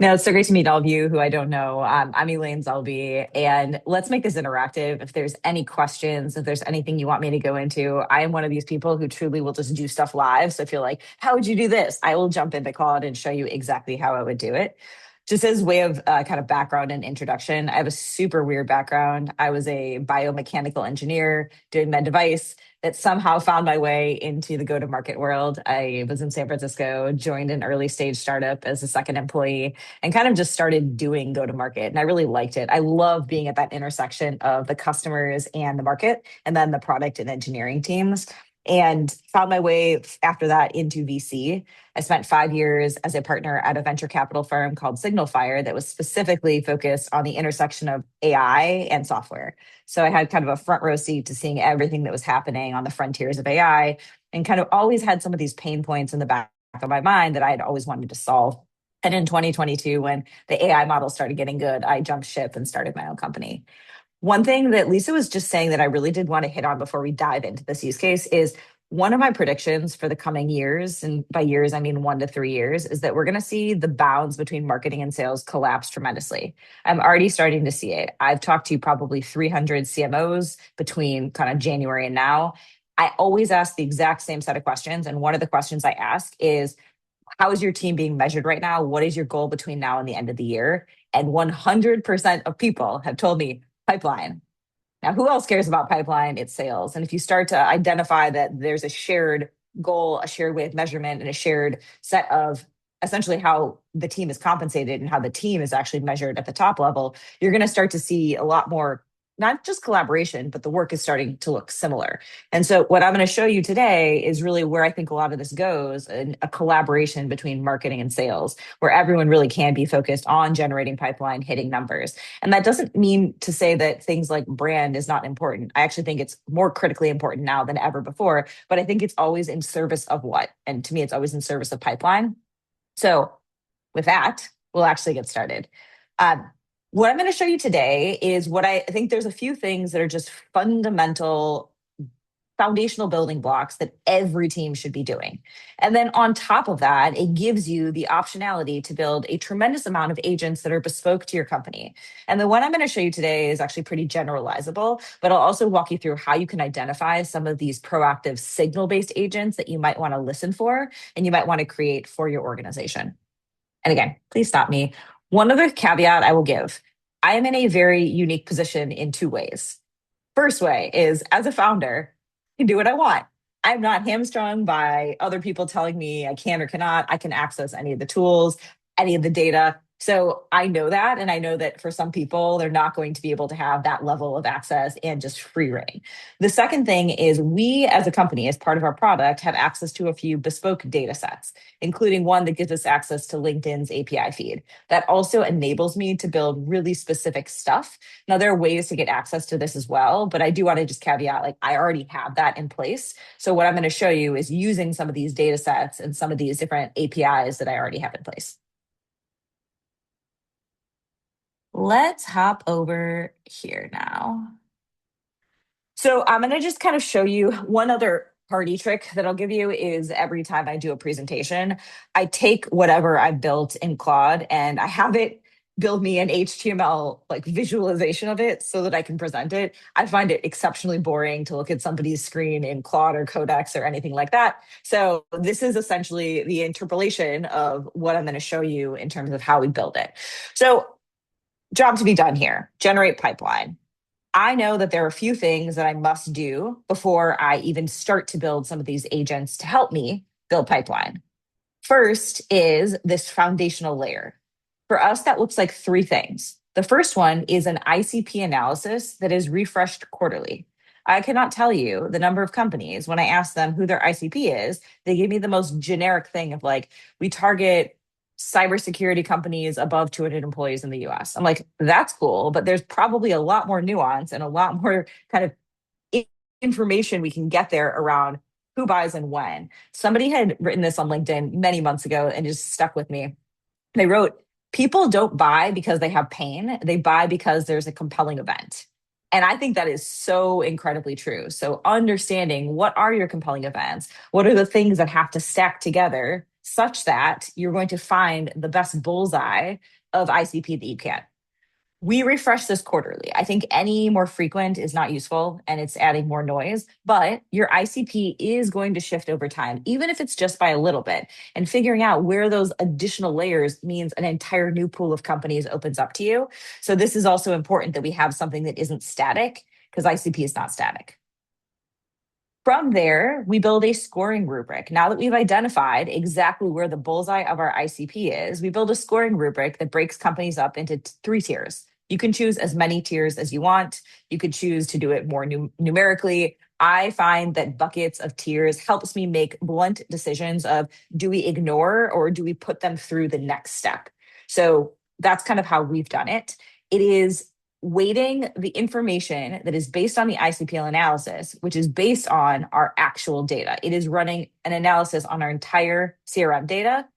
No, it's so great to meet all of you who I don't know. I'm Elaine Zelby, and let's make this interactive. If there's any questions, if there's anything you want me to go into, I am one of these people who truly will just do stuff live. So if you're like, how would you do this? I will jump into Claude and show you exactly how I would do it. Just as way of kind of background and introduction, I have a super weird background. I was a biomechanical engineer doing med device that somehow found my way into the go-to-market world. I was in San Francisco, joined an early stage startup as a second employee, and kind of just started doing go to market. And I really liked it. I love being at that intersection of the customers and the market, and then the product and engineering teams. And found my way after that into VC. I spent 5 years as a partner at a venture capital firm called SignalFire that was specifically focused on the intersection of AI and software. So I had kind of a front row seat to seeing everything that was happening on the frontiers of AI, and kind of always had some of these pain points in the back of my mind that I had always wanted to solve. And in 2022, when the AI model started getting good, I jumped ship and started my own company. One thing that Lisa was just saying that I really did want to hit on before we dive into this use case is one of my predictions for the coming years, and by years, I mean 1 to 3 years, is that we're going to see the bounds between marketing and sales collapse tremendously. I'm already starting to see it. I've talked to probably 300 CMOs between kind of January and now. I always ask the exact same set of questions. And one of the questions I ask is, how is your team being measured right now? What is your goal between now and the end of the year? And 100% of people have told me pipeline. Now, who else cares about pipeline? It's sales. And if you start to identify that there's a shared goal, a shared way of measurement, and a shared set of essentially how the team is compensated and how the team is actually measured at the top level, you're going to start to see a lot more, not just collaboration, but the work is starting to look similar. And so, what I'm going to show you today is really where I think a lot of this goes, in a collaboration between marketing and sales, where everyone really can be focused on generating pipeline, hitting numbers. And that doesn't mean to say that things like brand is not important. I actually think it's more critically important now than ever before, but I think it's always in service of what? And to me, it's always in service of pipeline. So, with that, we'll actually get started. What I'm going to show you today is what I think there's a few things that are just fundamental foundational building blocks that every team should be doing. And then on top of that, it gives you the optionality to build a tremendous amount of agents that are bespoke to your company. And the one I'm going to show you today is actually pretty generalizable, but I'll also walk you through how you can identify some of these proactive signal-based agents that you might want to listen for and you might want to create for your organization. And again, please stop me. One other caveat I will give. I am in a very unique position in two ways. First way is, as a founder, I can do what I want. I'm not hamstrung by other people telling me I can or cannot. I can access any of the tools, any of the data. So I know that. And I know that for some people, they're not going to be able to have that level of access and just free reign. The second thing is, we as a company, as part of our product, have access to a few bespoke data sets, including one that gives us access to LinkedIn's API feed. That also enables me to build really specific stuff. Now, there are ways to get access to this as well, but I do want to just caveat, like, I already have that in place. So what I'm going to show you is using some of these data sets and some of these different APIs that I already have in place. Let's hop over here now. So I'm going to just kind of show you one other party trick that I'll give you is, every time I do a presentation, I take whatever I built in Claude and I have it build me an HTML like visualization of it so that I can present it. I find it exceptionally boring to look at somebody's screen in Claude or Codex or anything like that. So this is essentially the interpolation of what I'm going to show you in terms of how we build it. So, job to be done here, generate pipeline. I know that there are a few things that I must do before I even start to build some of these agents to help me build pipeline. First is this foundational layer. For us, that looks like three things. The first one is an ICP analysis that is refreshed quarterly. I cannot tell you the number of companies, when I ask them who their ICP is, they give me the most generic thing of like, we target cybersecurity companies above 200 employees in the US. I'm like, that's cool, but there's probably a lot more nuance and a lot more kind of information we can get there around who buys and when. Somebody had written this on LinkedIn many months ago and just stuck with me. They wrote, people don't buy because they have pain. They buy because there's a compelling event. And I think that is so incredibly true. So understanding what are your compelling events? What are the things that have to stack together such that you're going to find the best bullseye of ICP that you can. We refresh this quarterly. I think any more frequent is not useful and it's adding more noise, but your ICP is going to shift over time, even if it's just by a little bit. And figuring out where those additional layers means an entire new pool of companies opens up to you. So this is also important that we have something that isn't static, because ICP is not static. From there, we build a scoring rubric. Now that we've identified exactly where the bullseye of our ICP is, we build a scoring rubric that breaks companies up into 3 tiers. You can choose as many tiers as you want. You could choose to do it more numerically. I find that buckets of tiers helps me make blunt decisions of, do we ignore or do we put them through the next step? So that's kind of how we've done it. It is weighting the information that is based on the ICPL analysis, which is based on our actual data. It is running an analysis on our entire CRM data,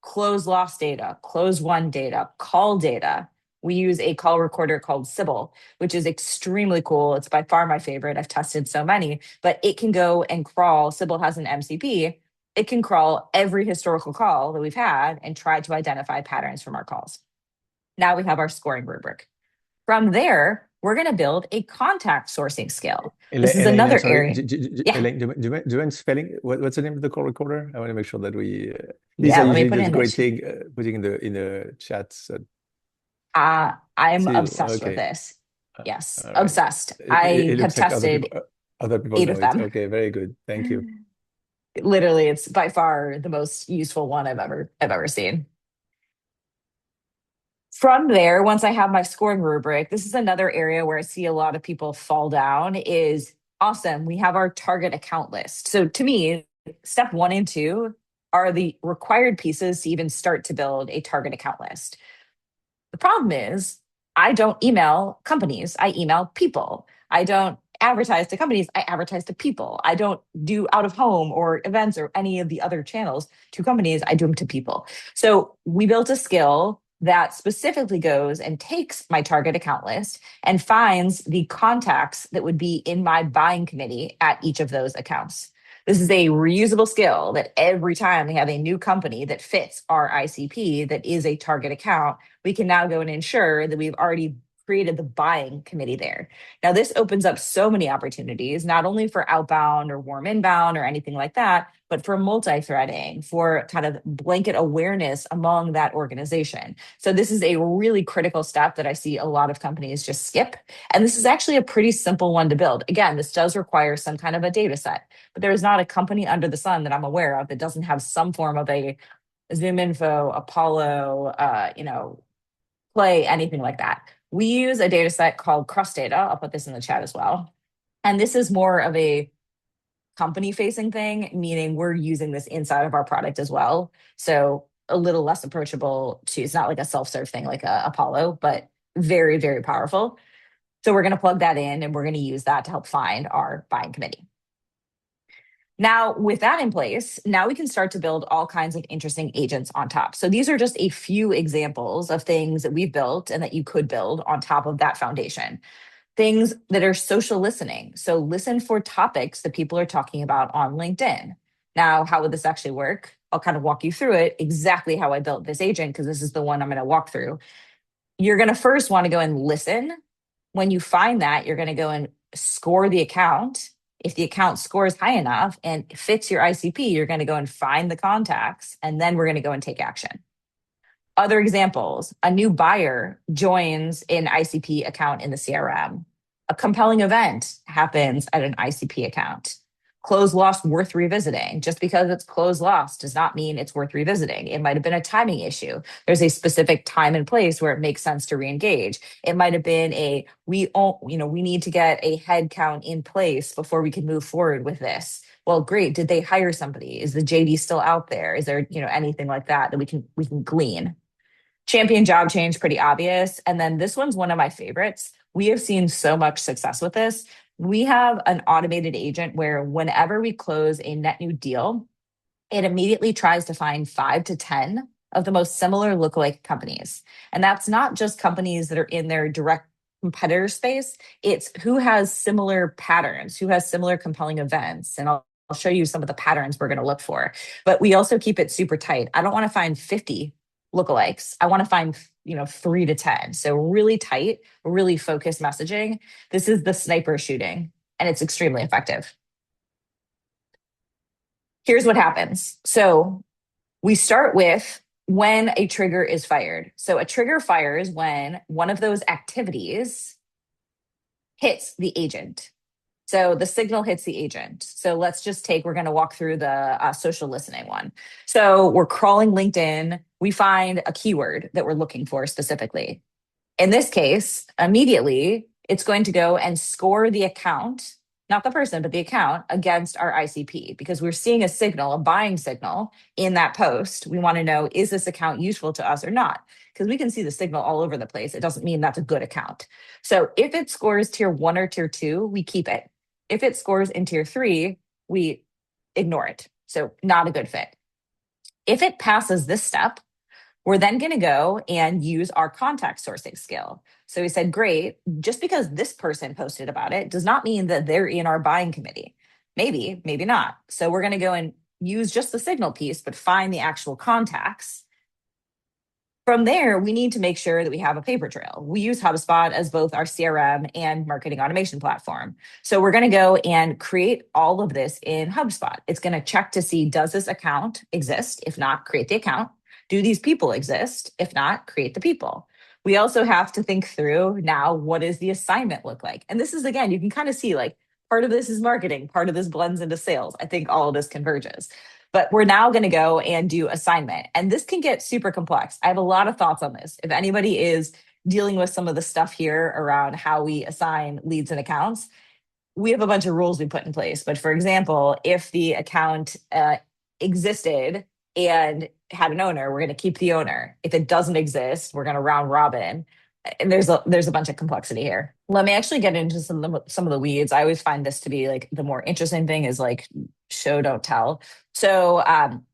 close loss data, close won data, call data. We use a call recorder called Sybil, which is extremely cool. It's by far my favorite. I've tested so many, but it can go and crawl. Sybil has an MCP. It can crawl every historical call that we've had and try to identify patterns from our calls. Now we have our scoring rubric. From there, we're going to build a contact sourcing skill. This is another area. Yeah. Elaine, do you mind spelling? What's the name of the call recorder? I want to make sure that we. Yeah, let me put it in great thing putting in the chats. I'm obsessed with this. Yes, Right. obsessed. I have tested other people 8 know of them. it. Okay, very good. Thank you. Literally, it's by far the most useful one I've ever seen. From there, once I have my scoring rubric, this is another area where I see a lot of people fall down is, awesome, we have our target account list. So to me, step 1 and 2 are the required pieces to even start to build a target account list. The problem is I don't email companies, I email people. I don't advertise to companies, I advertise to people. I don't do out of home or events or any of the other channels to companies, I do them to people. So we built a skill that specifically goes and takes my target account list and finds the contacts that would be in my buying committee at each of those accounts. This is a reusable skill that every time we have a new company that fits our ICP that is a target account, we can now go and ensure that we've already created the buying committee there. Now, this opens up so many opportunities, not only for outbound or warm inbound or anything like that, but for multi-threading, for kind of blanket awareness among that organization. So this is a really critical step that I see a lot of companies just skip. And this is actually a pretty simple one to build. Again, this does require some kind of a data set, but there is not a company under the sun that I'm aware of that doesn't have some form of a ZoomInfo, Apollo, Play, anything like that. We use a data set called Crust Data. I'll put this in the chat as well. And this is more of a company facing thing, meaning we're using this inside of our product as well. So a little less approachable it's not like a self-serve thing like a Apollo, but very, very powerful. So we're going to plug that in and we're going to use that to help find our buying committee. Now, with that in place, now we can start to build all kinds of interesting agents on top. So these are just a few examples of things that we've built and that you could build on top of that foundation. Things that are social listening. So listen for topics that people are talking about on LinkedIn. Now, how would this actually work? I'll kind of walk you through it exactly how I built this agent, because this is the one I'm going to walk through. You're going to first want to go and listen. When you find that, you're going to go and score the account. If the account scores high enough and fits your ICP, you're going to go and find the contacts, and then we're going to go and take action. Other examples, a new buyer joins an ICP account in the CRM. A compelling event happens at an ICP account. Close loss worth revisiting. Just because it's close loss does not mean it's worth revisiting. It might have been a timing issue. There's a specific time and place where it makes sense to reengage. It might have been we need to get a head count in place before we can move forward with this. Well, great. Did they hire somebody? Is the JD still out there? Is there, anything like that we can glean? Champion job change, pretty obvious. And then this one's one of my favorites. We have seen so much success with this. We have an automated agent where whenever we close a net new deal, it immediately tries to find 5 to 10 of the most similar lookalike companies. And that's not just companies that are in their direct competitor space. It's who has similar patterns, who has similar compelling events. And I'll show you some of the patterns we're going to look for. But we also keep it super tight. I don't want to find 50 lookalikes. I want to find 3 to 10. So really tight, really focused messaging. This is the sniper shooting, and it's extremely effective. Here's what happens. So we start with when a trigger is fired. So a trigger fires when one of those activities hits the agent. So the signal hits the agent. So let's just we're going to walk through the social listening one. So we're crawling LinkedIn. We find a keyword that we're looking for specifically. In this case, immediately, it's going to go and score the account, not the person, but the account against our ICP, because we're seeing a signal, a buying signal in that post. We want to know, is this account useful to us or not? Because we can see the signal all over the place. It doesn't mean that's a good account. So if it scores tier 1 or tier 2, we keep it. If it scores in tier 3, we ignore it. So not a good fit. If it passes this step, we're then going to go and use our contact sourcing skill. So we said, great, just because this person posted about it does not mean that they're in our buying committee. Maybe, maybe not. So we're going to go and use just the signal piece, but find the actual contacts. From there, we need to make sure that we have a paper trail. We use HubSpot as both our CRM and marketing automation platform. So we're going to go and create all of this in HubSpot. It's going to check to see, does this account exist? If not, create the account. Do these people exist? If not, create the people. We also have to think through now, what does the assignment look like? And this is, again, you can kind of see like part of this is marketing, part of this blends into sales. I think all of this converges. But we're now going to go and do assignment. And this can get super complex. I have a lot of thoughts on this. If anybody is dealing with some of the stuff here around how we assign leads and accounts, we have a bunch of rules we put in place. But for example, if the account existed and had an owner, we're going to keep the owner. If it doesn't exist, we're going to round robin. And there's a bunch of complexity here. Let me actually get into some of the weeds. I always find this to be like the more interesting thing is like show, don't tell. So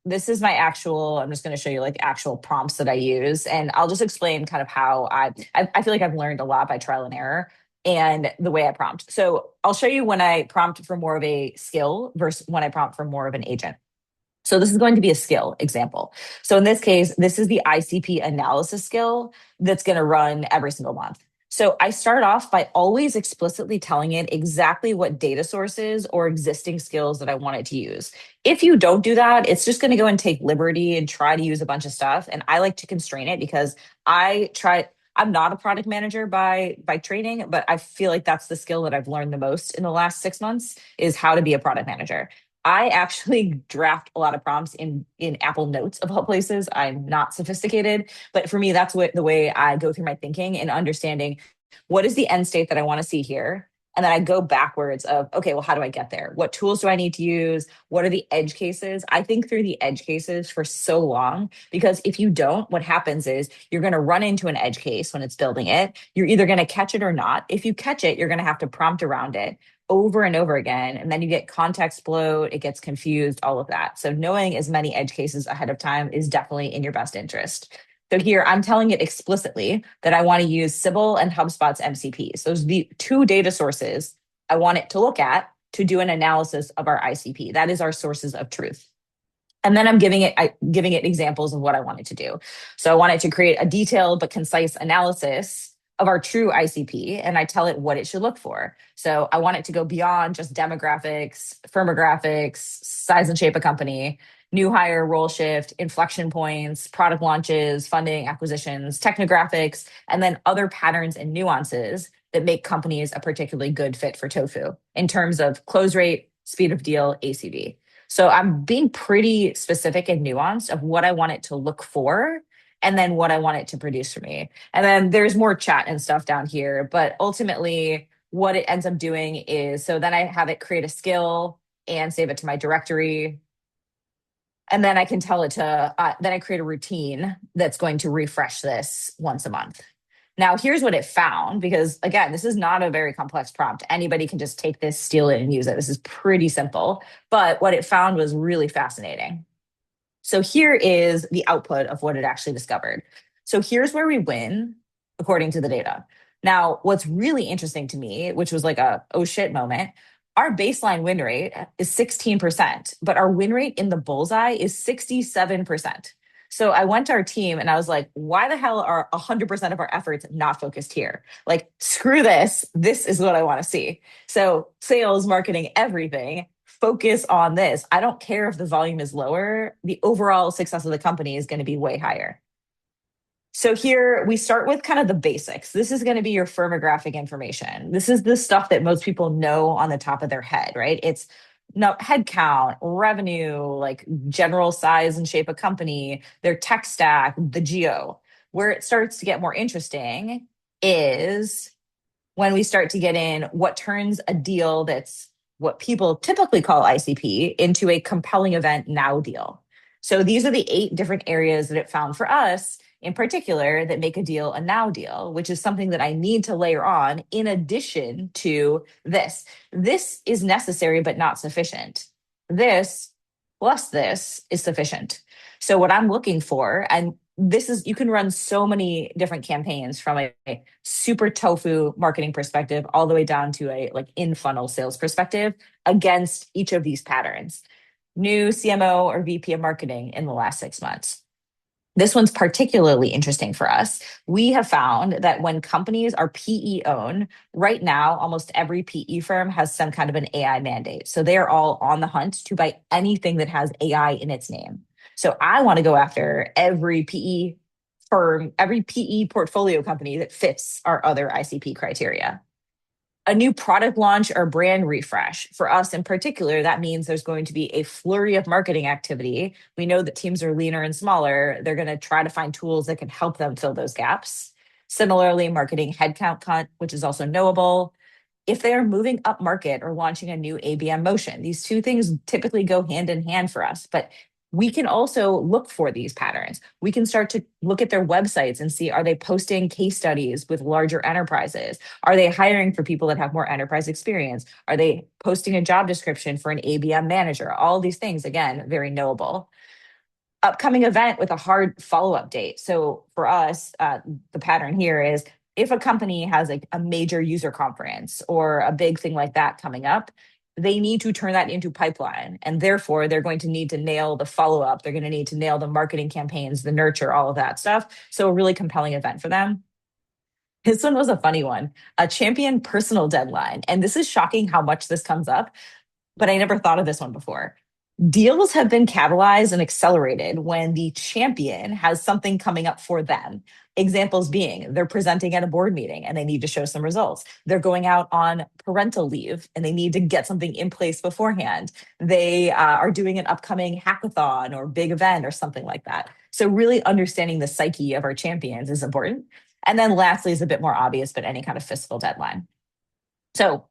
this is my actual, I'm just going to show you like actual prompts that I use. And I'll just explain kind of how I feel like I've learned a lot by trial and error and the way I prompt. So I'll show you when I prompt for more of a skill versus when I prompt for more of an agent. So this is going to be a skill example. So in this case, this is the ICP analysis skill that's going to run every single month. So I start off by always explicitly telling it exactly what data sources or existing skills that I want it to use. If you don't do that, it's just going to go and take liberty and try to use a bunch of stuff. And I like to constrain it because I'm not a product manager by training, but I feel like that's the skill that I've learned the most in the last 6 months is how to be a product manager. I actually draft a lot of prompts in Apple Notes of all places. I'm not sophisticated, but for me, that's the way I go through my thinking and understanding what is the end state that I want to see here. And then I go backwards of, okay, well, how do I get there? What tools do I need to use? What are the edge cases? I think through the edge cases for so long, because if you don't, what happens is you're going to run into an edge case when it's building it. You're either going to catch it or not. If you catch it, you're going to have to prompt around it over and over again. And then you get context bloat, it gets confused, all of that. So knowing as many edge cases ahead of time is definitely in your best interest. So here I'm telling it explicitly that I want to use Sybil and HubSpot's MCPs. Those are the 2 data sources I want it to look at to do an analysis of our ICP. That is our sources of truth. And then I'm giving it examples of what I want it to do. So I want it to create a detailed but concise analysis of our true ICP, and I tell it what it should look for. So I want it to go beyond just demographics, firmographics, size and shape of company, new hire, role shift, inflection points, product launches, funding, acquisitions, technographics, and then other patterns and nuances that make companies a particularly good fit for Tofu in terms of close rate, speed of deal, ACV. So I'm being pretty specific and nuanced of what I want it to look for and then what I want it to produce for me. And then there's more chat and stuff down here, but ultimately what it ends up doing is, so then I have it create a skill and save it to my directory. And then I can tell it to, then I create a routine that's going to refresh this once a month. Now, here's what it found, because again, this is not a very complex prompt. Anybody can just take this, steal it, and use it. This is pretty simple. But what it found was really fascinating. So here is the output of what it actually discovered. So here's where we win according to the data. Now, what's really interesting to me, which was like a oh shit moment, our baseline win rate is 16%, but our win rate in the bullseye is 67%. So I went to our team and I was like, why the hell are 100% of our efforts not focused here? Like, screw this. This is what I want to see. So sales, marketing, everything, focus on this. I don't care if the volume is lower. The overall success of the company is going to be way higher. So here we start with kind of the basics. This is going to be your firmographic information. This is the stuff that most people know on the top of their head, right? It's no headcount, revenue, like general size and shape of company, their tech stack, the geo. Where it starts to get more interesting is when we start to get in what turns a deal that's what people typically call ICP into a compelling event now deal. So these are the 8 different areas that it found for us in particular that make a deal a now deal, which is something that I need to layer on in addition to this. This is necessary but not sufficient. This plus this is sufficient. So what I'm looking for, and this is, you can run so many different campaigns from a super tofu marketing perspective all the way down to a like in funnel sales perspective against each of these patterns. New CMO or VP of marketing in the last 6 months. This one's particularly interesting for us. We have found that when companies are PE owned, right now, almost every PE firm has some kind of an AI mandate. So they are all on the hunt to buy anything that has AI in its name. So I want to go after every PE firm, every PE portfolio company that fits our other ICP criteria. A new product launch or brand refresh. For us in particular, that means there's going to be a flurry of marketing activity. We know that teams are leaner and smaller. They're going to try to find tools that can help them fill those gaps. Similarly, marketing headcount cut, which is also knowable. If they are moving up market or launching a new ABM motion, these two things typically go hand in hand for us. But we can also look for these patterns. We can start to look at their websites and see, are they posting case studies with larger enterprises? Are they hiring for people that have more enterprise experience? Are they posting a job description for an ABM manager? All these things, again, very knowable. Upcoming event with a hard follow-up date. So for us, the pattern here is if a company has like a major user conference or a big thing like that coming up, they need to turn that into pipeline. And therefore, they're going to need to nail the follow-up. They're going to need to nail the marketing campaigns, the nurture, all of that stuff. So a really compelling event for them. This one was a funny one, a champion personal deadline. And this is shocking how much this comes up, but I never thought of this one before. Deals have been catalyzed and accelerated when the champion has something coming up for them. Examples being they're presenting at a board meeting and they need to show some results. They're going out on parental leave and they need to get something in place beforehand. They are doing an upcoming hackathon or big event or something like that. So really understanding the psyche of our champions is important. And then lastly is a bit more obvious, but any kind of fiscal deadline. So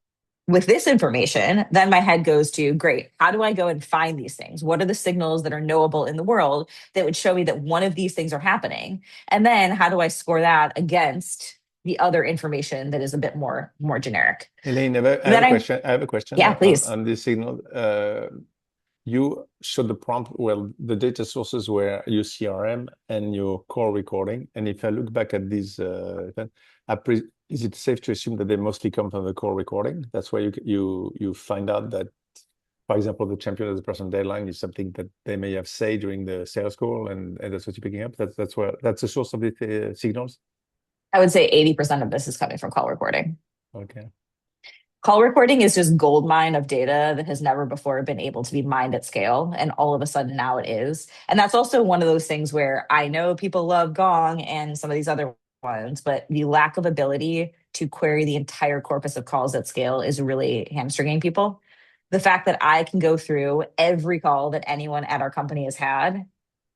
with this information, then my head goes to, great, how do I go and find these things? What are the signals that are knowable in the world that would show me that one of these things are happening? And then how do I score that against the other information that is a bit more generic? Elaine, I have a question. I have a question Yeah, please. on this signal. You showed the prompt, well, the data sources were your CRM and your call recording. And if I look back at these events, is it safe to assume that they mostly come from the call recording? That's why you find out that, for example, the champion of the person deadline is something that they may have said during the sales call, and that's what you're picking up. That's the source of the signals. I would say 80% of this is coming from call recording. Okay. Call recording is just gold mine of data that has never before been able to be mined at scale. And all of a sudden now it is. And that's also one of those things where I know people love Gong and some of these other ones, but the lack of ability to query the entire corpus of calls at scale is really hamstringing people. The fact that I can go through every call that anyone at our company has had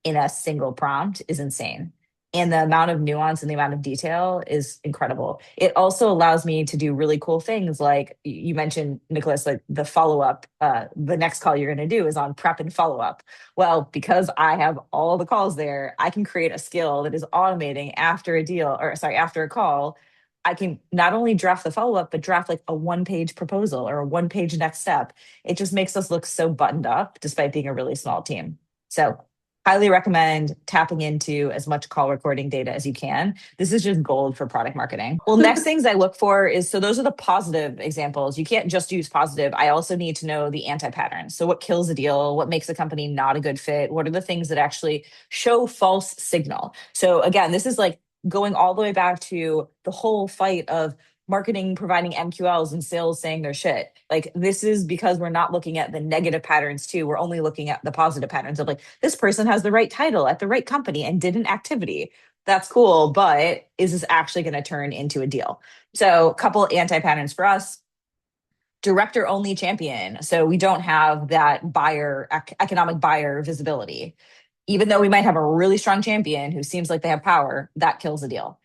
in a single prompt is insane. And the amount of nuance and the amount of detail is incredible. It also allows me to do really cool things like you mentioned, Nicholas, like the follow-up, the next call you're going to do is on prep and follow-up. Well, because I have all the calls there, I can create a skill that is automating after a call. I can not only draft the follow-up, but draft like a one-page proposal or a one-page next step. It just makes us look so buttoned up despite being a really small team. So Highly recommend tapping into as much call recording data as you can. This is just gold for product marketing. Well, next things I look for is, so those are the positive examples. You can't just use positive. I also need to know the anti-patterns. So what kills a deal? What makes a company not a good fit? What are the things that actually show false signal? So again, this is like going all the way back to the whole fight of marketing providing MQLs and sales saying their shit. Like, this is because we're not looking at the negative patterns too. We're only looking at the positive patterns of like, this person has the right title at the right company and did an activity. That's cool, but is this actually going to turn into a deal? So, a couple anti-patterns for us: director only champion. So we don't have that buyer, economic buyer visibility. Even though we might have a really strong champion who seems like they have power, that kills the deal.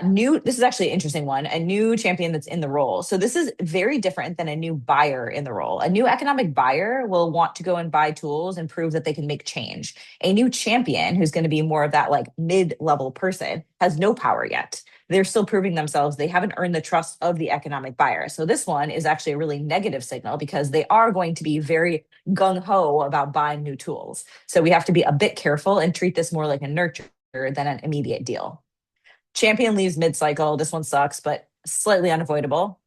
This is actually an interesting one, a new champion that's in the role. So this is very different than a new buyer in the role. A new economic buyer will want to go and buy tools and prove that they can make change. A new champion, who's going to be more of that like mid-level person, has no power yet. They're still proving themselves. They haven't earned the trust of the economic buyer. So this one is actually a really negative signal because they are going to be very gung-ho about buying new tools. So we have to be a bit careful and treat this more like a nurture than an immediate deal. Champion leaves mid-cycle. This one sucks, but slightly unavoidable.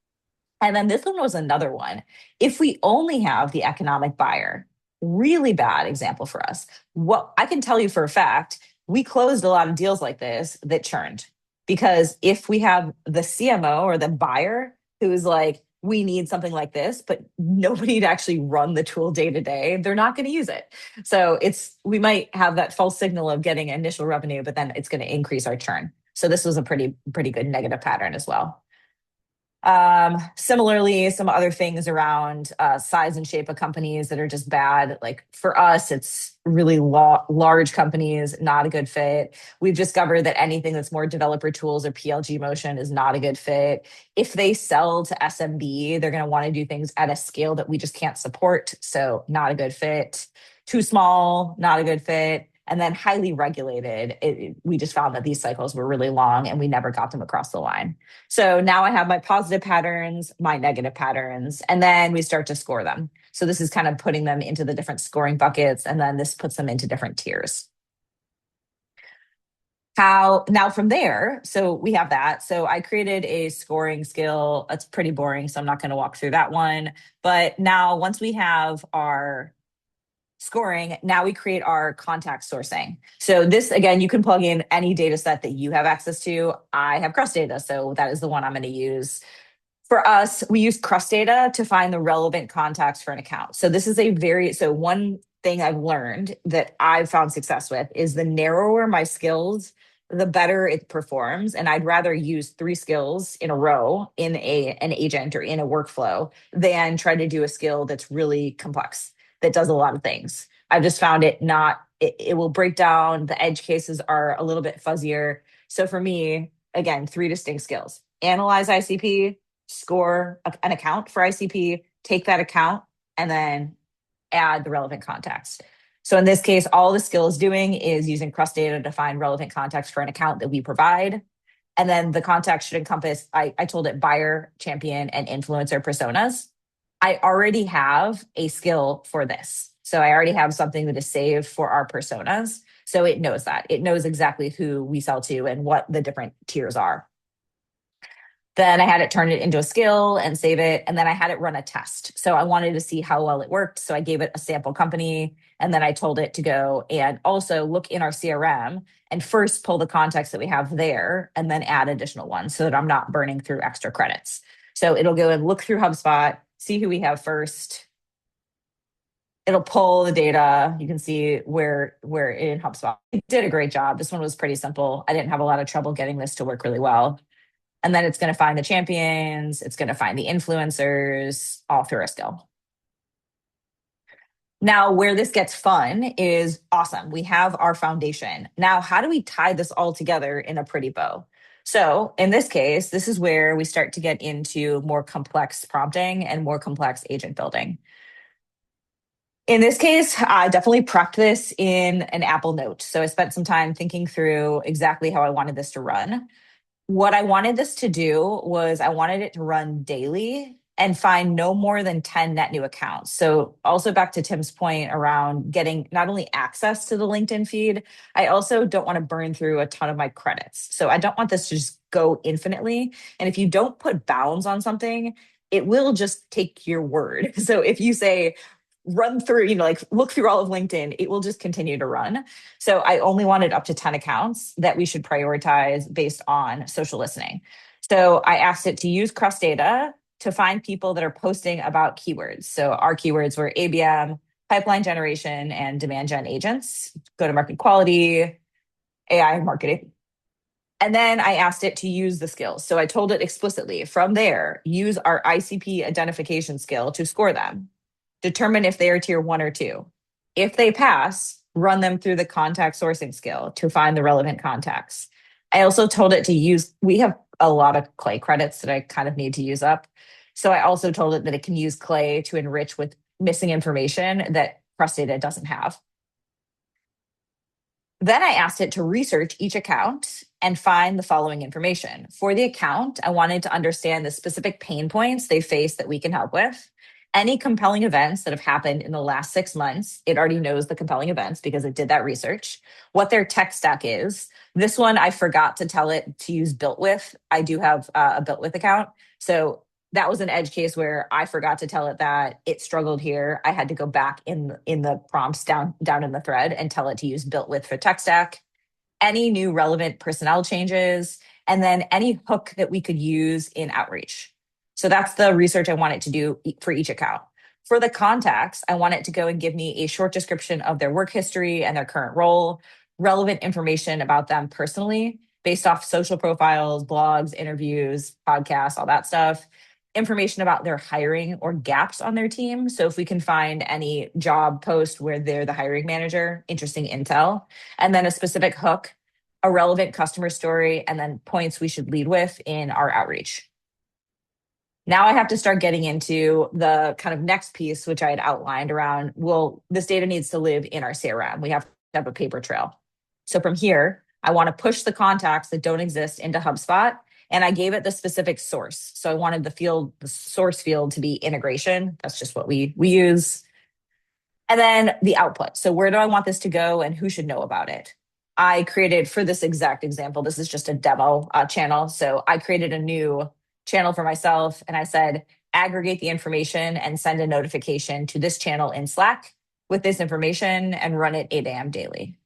And then this one was another one. If we only have the economic buyer, really bad example for us. What I can tell you for a fact, we closed a lot of deals like this that churned. Because if we have the CMO or the buyer who's like, we need something like this, but nobody to actually run the tool day to day, they're not going to use it. So we might have that false signal of getting initial revenue, but then it's going to increase our churn. So this was a pretty good negative pattern as well. Similarly, some other things around size and shape of companies that are just bad. Like for us, it's really large companies, not a good fit. We've discovered that anything that's more developer tools or PLG motion is not a good fit. If they sell to SMB, they're going to want to do things at a scale that we just can't support. So not a good fit. Too small, not a good fit. And then highly regulated. We just found that these cycles were really long and we never got them across the line. So now I have my positive patterns, my negative patterns, and then we start to score them. So this is kind of putting them into the different scoring buckets, and then this puts them into different tiers. Now from there, so we have that. So I created a scoring skill. It's pretty boring, so I'm not going to walk through that one. But now once we have our scoring, now we create our contact sourcing. So this, again, you can plug in any data set that you have access to. I have Crust data, so that is the one I'm going to use. For us, we use Crust data to find the relevant contacts for an account. So this is one thing I've learned that I've found success with is the narrower my skills, the better it performs. And I'd rather use 3 skills in a row in an agent or in a workflow than try to do a skill that's really complex, that does a lot of things. I've just found it will break down. The edge cases are a little bit fuzzier. So for me, again, 3 distinct skills: analyze ICP, score an account for ICP, take that account, and then add the relevant contacts. So in this case, all the skill is doing is using Crust data to find relevant contacts for an account that we provide. And then the context should encompass, I told it, buyer, champion, and influencer personas. I already have a skill for this. So I already have something that is saved for our personas. So it knows that. It knows exactly who we sell to and what the different tiers are. Then I had it turn it into a skill and save it. And then I had it run a test. So I wanted to see how well it worked. So I gave it a sample company. And then I told it to go and also look in our CRM and first pull the contacts that we have there and then add additional ones so that I'm not burning through extra credits. So it'll go and look through HubSpot, see who we have first. It'll pull the data. You can see where in HubSpot. It did a great job. This one was pretty simple. I didn't have a lot of trouble getting this to work really well. And then it's going to find the champions. It's going to find the influencers all through a skill. Now, where this gets fun is awesome. We have our foundation. Now, how do we tie this all together in a pretty bow? So in this case, this is where we start to get into more complex prompting and more complex agent building. In this case, I definitely prepped this in an Apple Note. So I spent some time thinking through exactly how I wanted this to run. What I wanted this to do was I wanted it to run daily and find no more than 10 net new accounts. So also back to Tim's point around getting not only access to the LinkedIn feed, I also don't want to burn through a ton of my credits. So I don't want this to just go infinitely. And if you don't put bounds on something, it will just take your word. So if you say, run through, like look through all of LinkedIn, it will just continue to run. So I only wanted up to 10 accounts that we should prioritize based on social listening. So I asked it to use cross data to find people that are posting about keywords. So our keywords were ABM, pipeline generation, and demand gen agents, go to market quality, AI marketing. And then I asked it to use the skills. So I told it explicitly from there, use our ICP identification skill to score them. Determine if they are tier 1 or 2. If they pass, run them through the contact sourcing skill to find the relevant contacts. I also told it to use, we have a lot of Clay credits that I kind of need to use up. So I also told it that it can use Clay to enrich with missing information that Trust Data doesn't have. Then I asked it to research each account and find the following information. For the account, I wanted to understand the specific pain points they face that we can help with. Any compelling events that have happened in the last 6 months, it already knows the compelling events because it did that research. What their tech stack is. This one, I forgot to tell it to use Built With. I do have a Built With account. So that was an edge case where I forgot to tell it that it struggled here. I had to go back in the prompts down in the thread and tell it to use Built With for tech stack, any new relevant personnel changes, and then any hook that we could use in outreach. So that's the research I want it to do for each account. For the contacts, I want it to go and give me a short description of their work history and their current role, relevant information about them personally, based off social profiles, blogs, interviews, podcasts, all that stuff, information about their hiring or gaps on their team. So if we can find any job post where they're the hiring manager, interesting intel, and then a specific hook, a relevant customer story, and then points we should lead with in our outreach. Now I have to start getting into the kind of next piece, which I had outlined around, well, this data needs to live in our CRM. We have to have a paper trail. So from here, I want to push the contacts that don't exist into HubSpot. And I gave it the specific source. So I wanted the source field to be integration. That's just what we use. And then the output. So where do I want this to go and who should know about it? I created, for this exact example, this is just a demo channel. So I created a new channel for myself and I said, aggregate the information and send a notification to this channel in Slack with this information and run it 8 a.m. daily.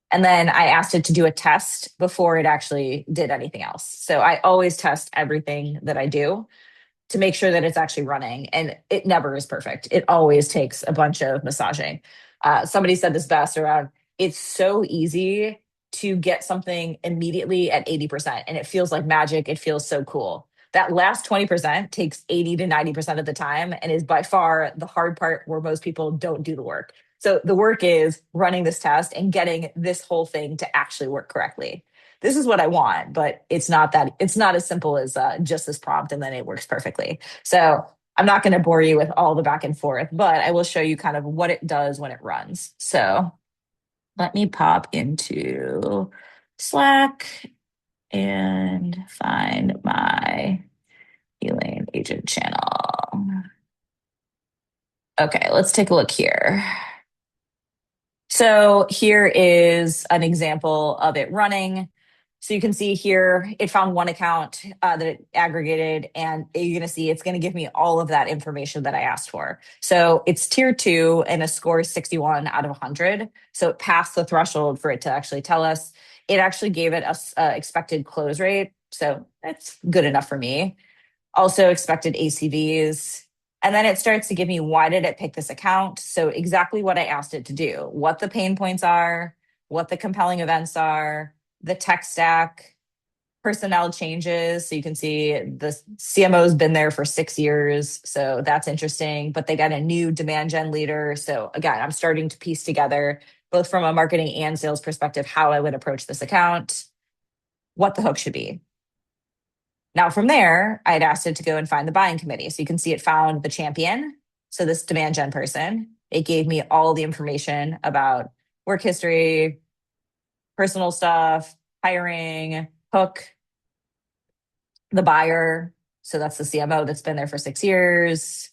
And then I asked it to do a test before it actually did anything else. So I always test everything that I do to make sure that it's actually running. And it never is perfect. It always takes a bunch of massaging. Somebody said this best around, it's so easy to get something immediately at 80%. And it feels like magic. It feels so cool. That last 20% takes 80 to 90% of the time and is by far the hard part where most people don't do the work. So the work is running this test and getting this whole thing to actually work correctly. This is what I want, but it's not as simple as just this prompt and then it works perfectly. So I'm not going to bore you with all the back and forth, but I will show you kind of what it does when it runs. So let me pop into Slack and find my Elaine agent channel. Okay, let's take a look here. So here is an example of it running. So you can see here, it found one account that it aggregated, and you're going to see it's going to give me all of that information that I asked for. So it's tier 2 and a score is 61 out of 100. So it passed the threshold for it to actually tell us. It actually gave it a expected close rate. So that's good enough for me. Also expected ACVs. And then it starts to give me, why did it pick this account? So exactly what I asked it to do, what the pain points are, what the compelling events are, the tech stack, personnel changes. So you can see the CMO's been there for 6 years. So that's interesting, but they got a new demand gen leader. So again, I'm starting to piece together, both from a marketing and sales perspective, how I would approach this account, what the hook should be. Now, from there, I had asked it to go and find the buying committee. So you can see it found the champion. So this demand gen person, it gave me all the information about work history, personal stuff, hiring, hook, the buyer. So that's the CMO that's been there for 6 years.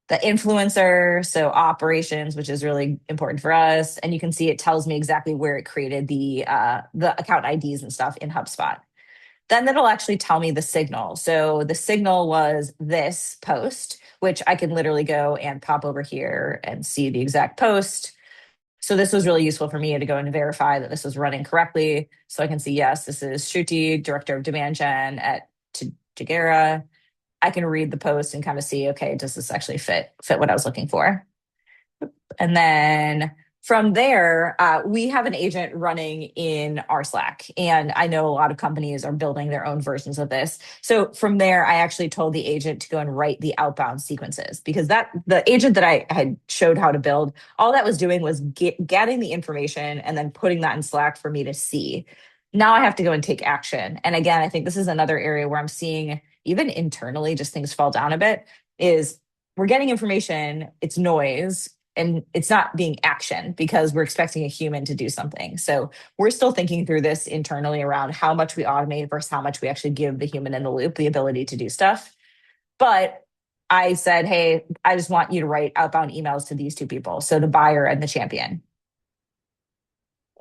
The influencer, so operations, which is really important for us. And you can see it tells me exactly where it created the account IDs and stuff in HubSpot. Then it'll actually tell me the signal. So the signal was this post, which I can literally go and pop over here and see the exact post. So this was really useful for me to go and verify that this was running correctly. So I can see, yes, this is Shruti, Director of Demand Gen at Jagera. I can read the post and kind of see, okay, does this actually fit what I was looking for? And then from there, we have an agent running in our Slack. And I know a lot of companies are building their own versions of this. So from there, I actually told the agent to go and write the outbound sequences, because the agent that I had showed how to build, all that was doing was getting the information and then putting that in Slack for me to see. Now I have to go and take action. And again, I think this is another area where I'm seeing even internally just things fall down a bit, is we're getting information, it's noise, and it's not being action because we're expecting a human to do something. So we're still thinking through this internally around how much we automate versus how much we actually give the human in the loop the ability to do stuff. But I said, hey, I just want you to write outbound emails to these two people, so the buyer and the champion.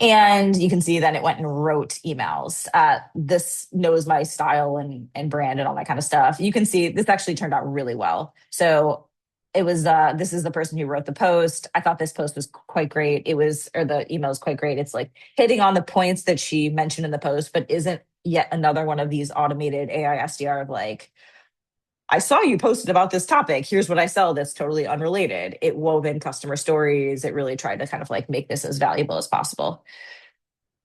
And you can see then it went and wrote emails. This knows my style and brand and all that kind of stuff. You can see this actually turned out really well. So it was, this is the person who wrote the post. I thought this post was quite great. The email is quite great. It's like hitting on the points that she mentioned in the post, but isn't yet another one of these automated AI SDR of like, I saw you posted about this topic. Here's what I sell that's totally unrelated. It wove in customer stories. It really tried to kind of like make this as valuable as possible.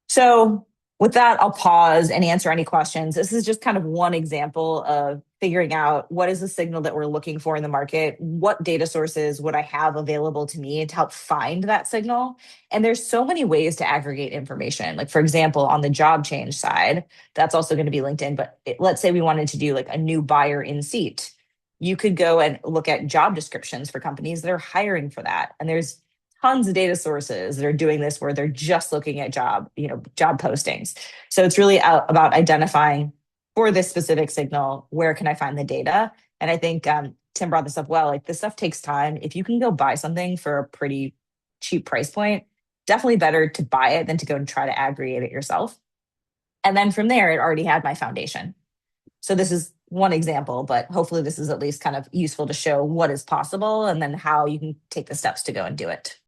So with that, I'll pause and answer any questions. This is just kind of one example of figuring out what is the signal that we're looking for in the market, what data sources would I have available to me to help find that signal. And there's so many ways to aggregate information. Like for example, on the job change side, that's also going to be LinkedIn. But let's say we wanted to do like a new buyer in seat. You could go and look at job descriptions for companies that are hiring for that. And there's tons of data sources that are doing this where they're just looking at job postings. So it's really about identifying for this specific signal, where can I find the data? And I think Tim brought this up well, like this stuff takes time. If you can go buy something for a pretty cheap price point, definitely better to buy it than to go and try to aggregate it yourself. And then from there, it already had my foundation. So this is one example, but hopefully this is at least kind of useful to show what is possible and then how you can take the steps to go and do it.